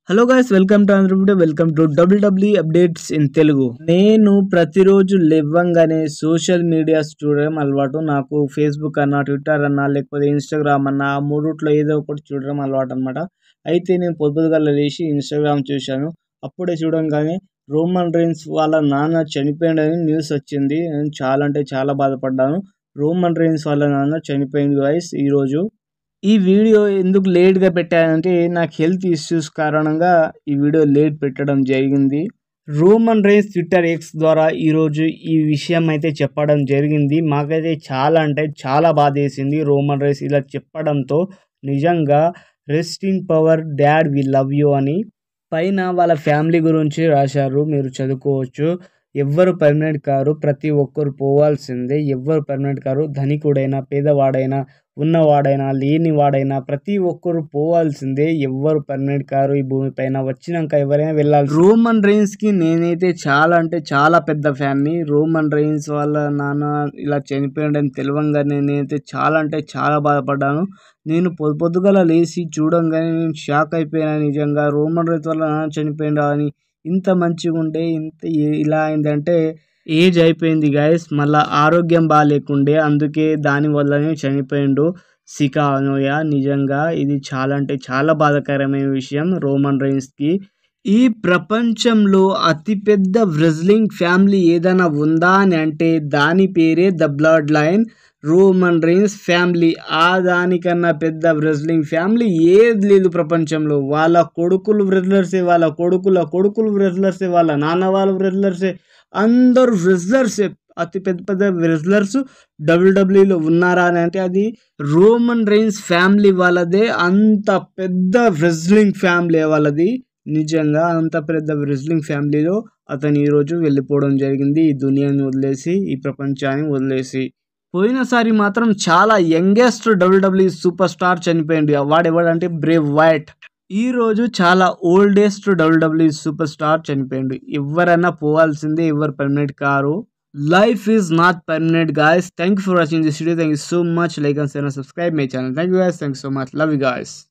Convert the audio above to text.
Hello guys, welcome to another video. Welcome to WWE updates in Telugu. నేను ప్రతిరోజు లేవగానే social medias చూడడం అలవాటు. నాకు ఫేస్బుక్ అన్నా, ట్విట్టర్ అన్నా, లేకపోతే ఇన్స్టాగ్రామ్ అన్నా, ఆ మూడిట్లో ఏదో ఒకటి చూడడం అలవాటు అనమాట. అయితే నేను పొద్దుగల లేచి ఇన్స్టాగ్రామ్ చూశాను. అప్పుడే చూడంగానే రోమన్ రీన్స్ వాళ్ళ నాన్న చనిపోయాడని న్యూస్ వచ్చింది. నేను చాలా అంటే చాలా బాధపడ్డాను. రోమన్ రీన్స్ వాళ్ళ నాన్న చనిపోయింది గైస్ ఈరోజు. ఈ వీడియో ఎందుకు లేట్‌గా పెట్టానంటే, నాకు హెల్త్ ఇష్యూస్ కారణంగా ఈ వీడియో లేట్ పెట్టడం జరిగింది. రోమన్ రీన్స్ ట్విట్టర్ ఎక్స్ ద్వారా ఈరోజు ఈ విషయం అయితే చెప్పడం జరిగింది. మాకైతే చాలా అంటే చాలా బాధేసింది రోమన్ రీన్స్ ఇలా చెప్పడంతో. నిజంగా rest in power dad we love you అని పైన వాళ్ళ ఫ్యామిలీ గురించి రాశారు, మీరు చదువుకోవచ్చు. ఎవ్వరు పర్మనెంట్ కారు, ప్రతి ఒక్కరు పోవాల్సిందే. ఎవ్వరు పర్మనెంట్ కారు, ధనికుడైనా, పేదవాడైనా, ఉన్నవాడైనా, లేనివాడైనా ప్రతి ఒక్కరు పోవాల్సిందే. ఎవ్వరు పర్మనెంట్ కారు ఈ భూమిపైన. వచ్చినాక ఎవరైనా వెళ్ళాలి. రోమన్ రీన్స్కి నేనైతే చాలా అంటే చాలా పెద్ద ఫ్యాన్ని. రోమన్ రీన్స్ వాళ్ళ నాన్న ఇలా చనిపోయాడని తెలియంగానే నేనైతే చాలా అంటే చాలా బాధపడ్డాను. నేను పొద్దుగల లేచి చూడంగానే నేను షాక్ అయిపోయాను. నిజంగా రోమన్ రీన్స్ వాళ్ళ నాన్న చనిపోయాడా అని. ఇంత మంచిగా ఉండే ఇంత ఇలా అయిందంటే ఏజ్ అయిపోయింది గైస్. మళ్ళీ ఆరోగ్యం బాగాలేకుండే, అందుకే దానివల్లనే చనిపోయిండు. సికానోయ. నిజంగా ఇది చాలా అంటే చాలా బాధాకరమైన విషయం రోమన్ రీన్స్కి. ఈ ప్రపంచంలో అతిపెద్ద రెజ్లింగ్ ఫ్యామిలీ ఏదైనా ఉందా అని అంటే దాని పేరే the bloodline Roman Reigns family. ఆ దానికన్నా పెద్ద రెజ్లింగ్ ఫ్యామిలీ ఏది లేదు ప్రపంచంలో. వాళ్ళ కొడుకులు రెజ్లర్సే, వాళ్ళ కొడుకులు రెజ్లర్సే, వాళ్ళ నాన్న వాళ్ళు రెజ్లర్సే, అందరూ రెజ్లర్సే. అతి పెద్ద పెద్ద రెజ్లర్స్ డబ్ల్యూడబ్ల్యూలో ఉన్నారా అని అంటే అది రోమన్ రీన్స్ ఫ్యామిలీ వాళ్ళదే. అంత పెద్ద రెజ్లింగ్ ఫ్యామిలీ వాళ్ళది. నిజంగా అంత పెద్ద రెజ్లింగ్ ఫ్యామిలీలో అతను ఈరోజు వెళ్ళిపోవడం జరిగింది. ఈ దునియాని వదిలేసి, ఈ ప్రపంచాన్ని వదిలేసి. పోయినసారి మాత్రం చాలా యంగెస్ట్ డబ్ల్యూడబ్ల్యూ సూపర్ స్టార్ చనిపోయింది. వాడు ఎవడంటే బ్రేవ్ వైట్. ఈ రోజు చాలా ఓల్డెస్ట్ డబ్ల్యూడబ్ల్యూ సూపర్ స్టార్ చనిపోయింది. ఎవరైనా పోవాల్సిందే, ఎవరు permanent car. Life is not permanent guys. Thank you for watching this video. Thank you so much. Like and share and subscribe my channel. Thank you guys. Thanks so much. Love you guys.